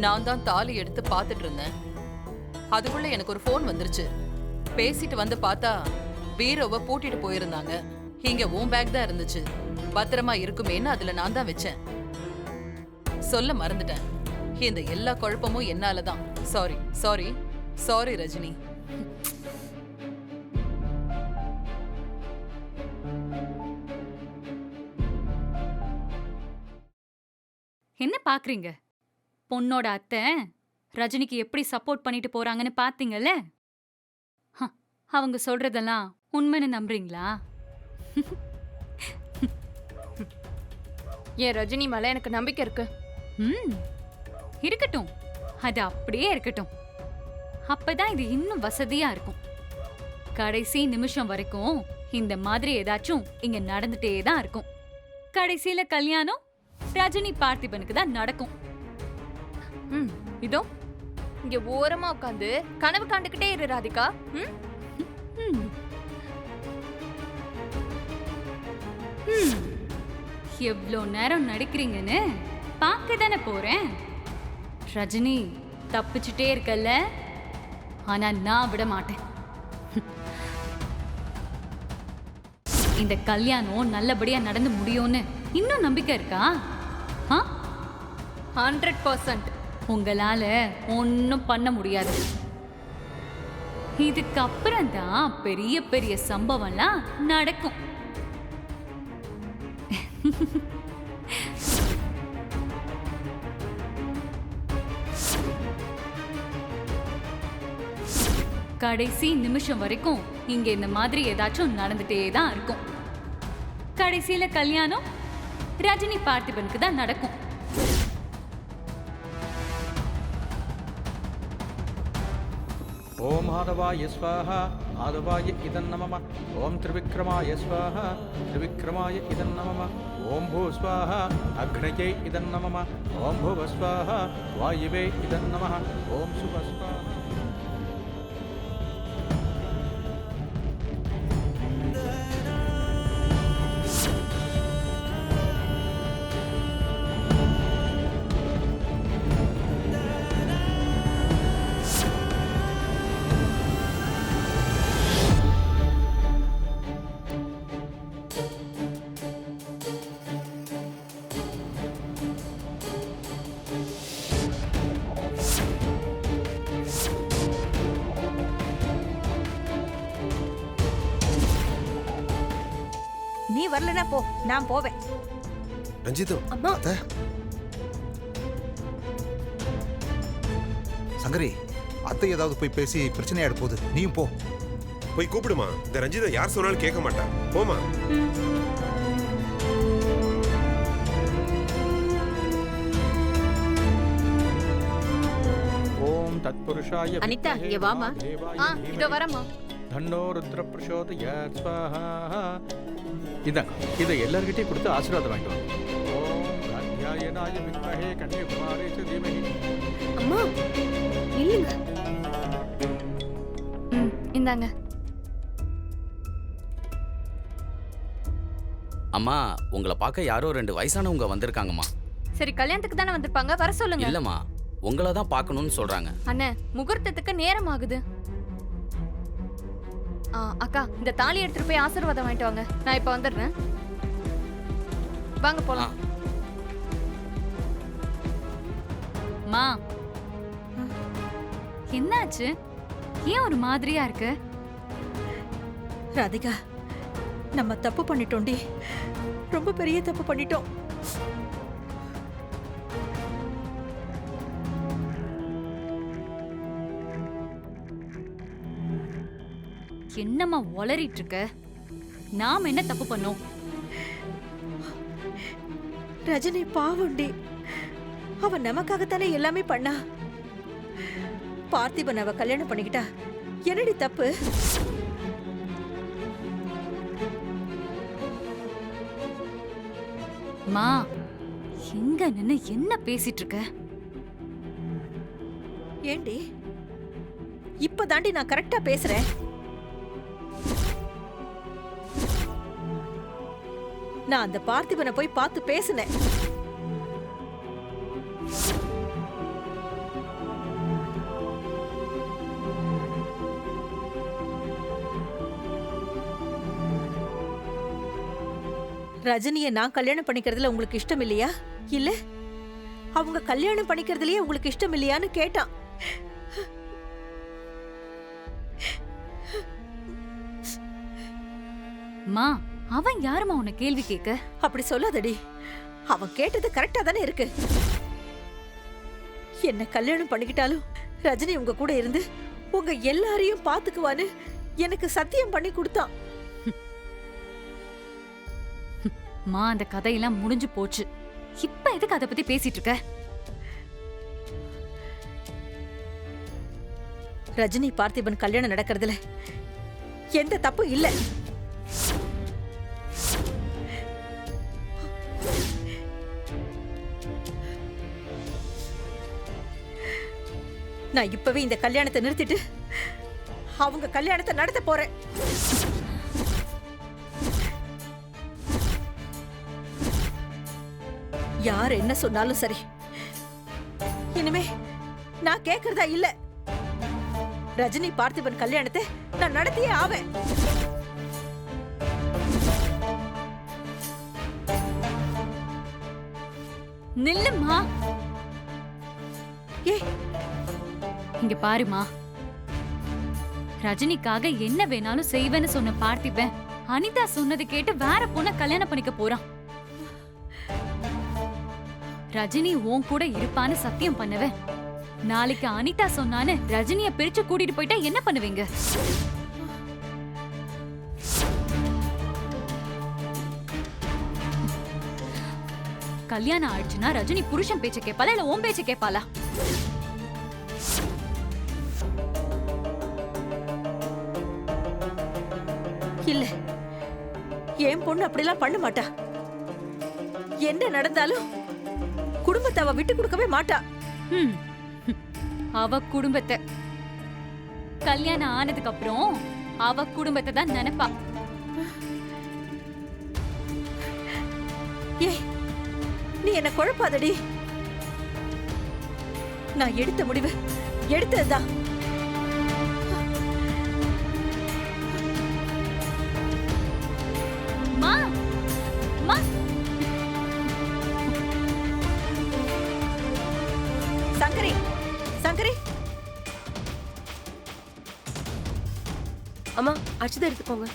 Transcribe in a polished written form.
நான் தான் தாலி எடுத்து பார்த்துட்டு இருந்தேன். அதுக்குள்ள எனக்கு ஒரு ஃபோன் வந்துருச்சு. பேசிட்டு வந்து பார்த்தா பீரோவை பூட்டிட்டு போயிருந்தாங்க. இங்க உன் பேக் தான் இருந்துச்சு. பத்திரமா இருக்குமேன்னு அதுல நான் தான் வச்சேன். சொல்ல மறந்துட்டேன். இந்த எல்லா குழப்பமும் என்னால தான். Sorry sorry sorry Rajini. என்ன பாக்குறீங்க? பொண்ணோட அத்தை ரஜினிக்கு எப்படி சப்போர்ட் பண்ணிட்டு போறாங்கன்னு பாத்தீங்கல்ல? அவங்க சொல்றதெல்லாம் உண்மைன்னு நம்புறீங்களா? ஏன் ரஜினி மேல எனக்கு நம்பிக்கை இருக்கு. இருக்கட்டும், அது அப்படியே இருக்கட்டும். அப்பதான் இது இன்னும் வசதியா இருக்கும். கடைசி நிமிஷம் வரைக்கும் இந்த மாதிரி ஏதாச்சும் இங்க நடந்துட்டே தான் இருக்கும். கடைசியில கல்யாணம் ரஜினி பார்த்திபனுக்கு தான் நடக்கும். இதோ இங்க ஓரமா உட்காந்து கனவு காண்டுகிட்டே இரு ராதிகா. எவ்வளோ நேரம் நடிக்கிறீங்கன்னு பார்க்க தானே போறேன். ரஜினி தப்பிச்சுட்டே இருக்கல்ல, ஆனா நான் விட மாட்டேன். இந்த கல்யாணம் நல்லபடியா நடந்து முடியும்னு இன்னும் நம்பிக்கை இருக்கா? 100%. உங்களால ஒன்னும் பண்ண முடியாது. இதுக்கப்புறம் தான் பெரிய பெரிய சம்பவம்லாம் நடக்கும். கடைசி நிமிஷம் வரைக்கும் இங்க இந்த மாதிரி ஏதாச்சும் நடந்துட்டே தான் இருக்கும். கடைசியில கல்யாணம் ரஜினி பார்த்திபனுக்கு தான் நடக்கும். ஓம் ஆதவாய ஸ்வாஹா ஆதவாய இதன் நமம. ஓம் திரிவிக்ரமாய ஸ்வாஹா திரிவிக்ரமாய இதன் நமம. ஓம் பூ ஸ்வாஹா அக்னயே இதன் நமம. ஓம் பூவ ஸ்வாஹா வாயுவே இதன் நம. ஓம் சுப ஸ்வாஹா. நீ வரலனா போ, நான் போவேன். ரஞ்சிதோ, அம்மா. சங்கரி, அத்தை ஏதாவது போய் பேசி பிரச்சனையாட போகுது. நீயும் போ. போய் கூப்பிடுமா. இந்த ரஞ்சிதா யார் சொன்னாலும் கேட்க மாட்டா. போமா. ஓம் தத்புருஷாய அனிதா, இங்க வாமா. இதோ வரமா. தன்னோ ருத்ர பிரசோதயாத் ஸ்வாஹா. இதாங்க, இதை எல்லார்கிட்டையும் கொடுத்து ஆசீர்வாதம் வாங்கிட்டு வாங்க. ஓம் காத்யாயனாய வித்மஹே கன்யாகுமாரி ச தீமஹி. அம்மா இல்லங்க. இந்தாங்க. அம்மா, உங்களை பார்க்க யாரோ 2 வயசானவங்க வந்திருக்காங்கம்மா. சரி, கல்யாணத்துக்கு தானே வந்திருப்பாங்க, வர சொல்லுங்க. இல்லம்மா, உங்களை தான் பார்க்கணும்னு சொல்றாங்க. அண்ணே, முகூர்த்தத்துக்கு நேரம் ஆகுது. அக்கா, இந்த தாலி எடுத்துட்டு போய் ஆசீர்வாதம் வாங்கிட்டு வாங்க. நான் இப்ப வந்துடுறேன். வாங்க போலாம். மா, என்னாச்சு? ஏன் ஒரு மாதிரியா இருக்கு? ராதிகா, நம்ம தப்பு பண்ணிட்டோம்டி. ரொம்ப பெரிய தப்பு பண்ணிட்டோம். என்னம்மா உளறிட்டு இருக்க? நாம என்ன தப்பு பண்ணோம்? ரஜினி பாவண்டி. அவன் நமக்காகத்தானே எல்லாமே பண்ணா. பார்த்திபன் அவ கல்யாணம் பண்ணிக்கிட்டா என்னடி தப்பு? மா, எங்க நின்னு என்ன பேசிட்டு இருக்க? ஏண்டி இப்பதாண்டி நான் கரெக்டா பேசுறேன். நான் அந்த பார்த்திபனை போய் பார்த்து பேசினேன். ரஜினியை நான் கல்யாணம் பண்ணிக்கிறதுல உங்களுக்கு இஷ்டம் இல்லையா? இல்ல அவங்க கல்யாணம் பண்ணிக்கிறதுலயே உங்களுக்கு இஷ்டம் இல்லையான்னு கேட்டான். மா, அவன் யாருமா உன்னை கேள்வி கேட்க? அப்படி சொல்லாதடி. அவன் கேட்டது கரெக்டா தானே இருக்கு. என்ன கல்யாணம் பண்ணிக்கிட்டாலும் ரஜினி உங்க கூட இருந்து உங்க எல்லாரையும் பாத்துக்குவான்னு எனக்கு சத்தியம் பண்ணி கொடுத்தான். மா, அந்த கதையெல்லாம் முடிஞ்சு போச்சு. இப்ப எதுக்கு அதை பத்தி பேசிட்டு இருக்க? ரஜினி பார்த்திபன் கல்யாணம் நடக்கிறதுல எந்த தப்பும் இல்ல. நான் இப்பவே இந்த கல்யாணத்தை நிறுத்திட்டு அவங்க கல்யாணத்தை நடத்த போறேன். யார் என்ன சொன்னாலும் சரி, இனிமே நான் கேக்குறதா இல்ல. ரஜினி பார்த்திபன் கல்யாணத்தை நான் நடத்தியே ஆவேன். நில்லுமா. ஏ, இங்க பாருமா, ரஜினிக்காக என்ன வேணாலும் செய்வேன்னு சொன்ன பார்த்திபன் அனிதா சொன்னது கேட்டு வேற பொண்ண கல்யாணம் பண்ணிக்க போறான். ரஜினி உன் கூட இருப்பான்னு சத்தியம் பண்ணுவேன். நாளைக்கு அனிதா சொன்னான்னு ரஜினிய பிரிச்சு கூட்டிட்டு போயிட்டா என்ன பண்ணுவீங்க? கல்யாணம் ஆயிடுச்சுன்னா ரஜினி புருஷன் பேச்ச கேட்பாளா இல்ல உன் பேச்ச கேட்பாளா? இல்ல, என் பொண்ணு அப்படிலாம் பண்ண மாட்டா. என்ன நடந்தாலும் குடும்பத்தை அவ விட்டு கொடுக்கவே மாட்டா. ஹம். அவ குடும்பத்தை கல்யாணம் ஆனதுக்கு அப்புறம் அவ குடும்பத்தை தான் நினைப்பா. ஏ, நீ என்ன குழப்பாதடி. நான் எடுத்த முடிவு எடுத்ததுதான். மா, மா, சங்கரி, சங்கரி, அம்மா, அச்சுதான் எடுத்துக்கோங்க.